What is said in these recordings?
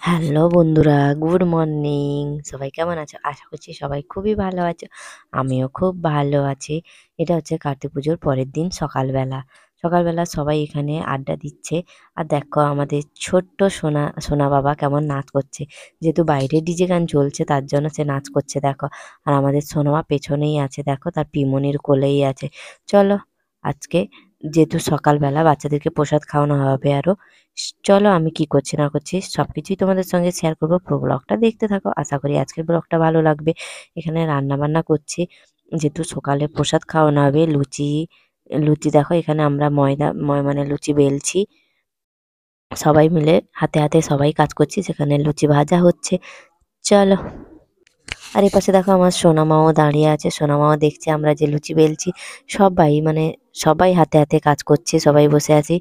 Hello বন্ধুরা, good morning. সবাই কেমন আছো? আশা করছি সবাই খুবই ভালো আছো। আমিও খুব ভালো আছি। এটা হচ্ছে কার্তিক পুজোর পরের দিন সকালবেলা। সকালবেলা সবাই এখানে আড্ডা দিচ্ছে। আর দেখো আমাদের ছোট্ট সোনা, সোনা বাবা কেমন নাচ করছে। যেহেতু বাইরে ডিজে গান চলছে তার জন্য সে নাচ করছে দেখো। আর আমাদের সোনামা পেছনেই আছে দেখো, তার পিমনির কোলেই আছে। চলো আজকে যেহেতু সকালবেলা বাচ্চাদেরকে প্রসাদ খাওয়ানো হবে আরো। চলো আমি কি করছি না করছি সবকিছুই তোমাদের সঙ্গে শেয়ার করবো। পুরো ব্লগটা দেখতে থাকো, আশা করি আজকের ব্লগটা ভালো লাগবে। এখানে রান্না বান্না করছি, যেহেতু সকালে প্রসাদ খাওয়ানো হবে। লুচি লুচি দেখো, এখানে আমরা মানে লুচি বেলছি সবাই মিলে, হাতে হাতে সবাই কাজ করছি, সেখানে লুচি ভাজা হচ্ছে। চলো। আর এপাশে দেখো আমার সোনামাও দাঁড়িয়ে আছে, সোনামাও দেখছে আমরা যে লুচি বেলছি। সবাই মানে সবাই হাতে হাতে কাজ করছে, সবাই বসে আছি।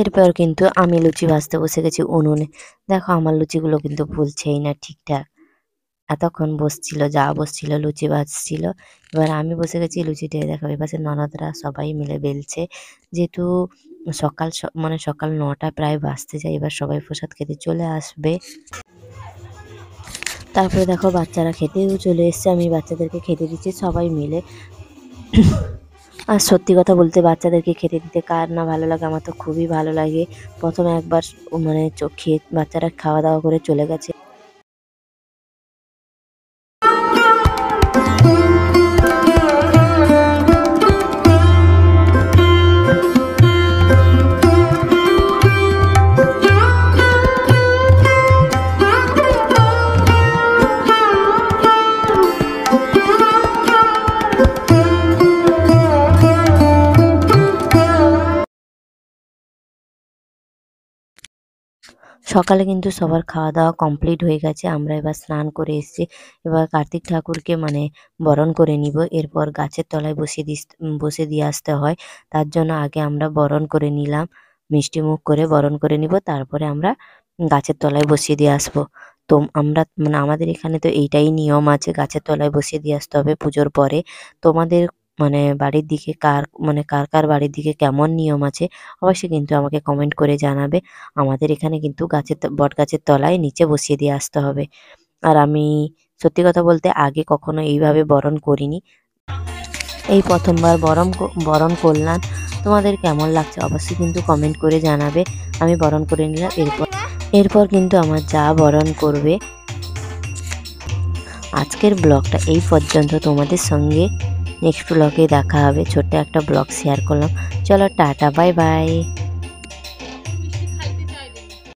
এরপর কিন্তু আমি লুচি ভাজতে বসে গেছি উনুনে। দেখো আমার লুচিগুলো কিন্তু ফুলছেই না ঠিকঠাক। এতক্ষণ বসছিল, যা বসছিল লুচি ভাজছিল। এবার আমি বসে গেছি লুচিতে। দেখো এপাশে ননদরা সবাই মিলে বেলছে। যেহেতু মানে সকাল ৯টা প্রায় বাজতে যায়, এবার সবাই প্রসাদ খেতে চলে আসবে। তারপরে দেখো বাচ্চারা খেতেও চলে এসছে, আমি বাচ্চাদেরকে খেতে দিচ্ছি সবাই মিলে। আর সত্যি কথা বলতে বাচ্চাদেরকে খেতে দিতে কার না ভালো লাগে, আমার তো খুবই ভালো লাগে। প্রথমে একবার মানে খেয়ে বাচ্চারা খাওয়া দাওয়া করে চলে গেছে। সকালে কিন্তু সবার খাওয়া দাওয়া কমপ্লিট হয়ে গেছে, আমরা এবার স্নান করে এসেছি। এবার কার্তিক ঠাকুরকে মানে বরণ করে নিব। এরপর গাছের তলায় বসে দিয়ে আসতে হয়, তার জন্য আগে আমরা বরণ করে নিলাম। মিষ্টি মুখ করে বরণ করে নিব, তারপরে আমরা গাছের তলায় বসিয়ে দিয়ে আসবো। তো আমরা মানে আমাদের এখানে তো এইটাই নিয়ম আছে, গাছের তলায় বসিয়ে দিয়ে আসতে হবে পুজোর পরে। তোমাদের মানে বাড়ির দিকে কার কার বাড়ির দিকে কেমন নিয়ম আছে অবশ্যই কিন্তু আমাকে কমেন্ট করে জানাবে। আমাদের এখানে কিন্তু বট গাছের তলায় নিচে বসিয়ে দিয়ে আসতে হবে। আর আমি সত্যি কথা বলতে আগে কখনো এইভাবে বরণ করিনি, এই প্রথমবার বরণ করলাম। তোমাদের কেমন লাগছে অবশ্যই কিন্তু কমেন্ট করে জানাবে। আমি বরণ করে নিলাম, এরপর কিন্তু আমার যা বরণ করবে। আজকের ব্লগটা এই পর্যন্ত, তোমাদের সঙ্গে নেক্সট ব্লগে দেখা হবে। ছোট্ট একটা ব্লগ শেয়ার করলাম। চলো টাটা, বাই বাই।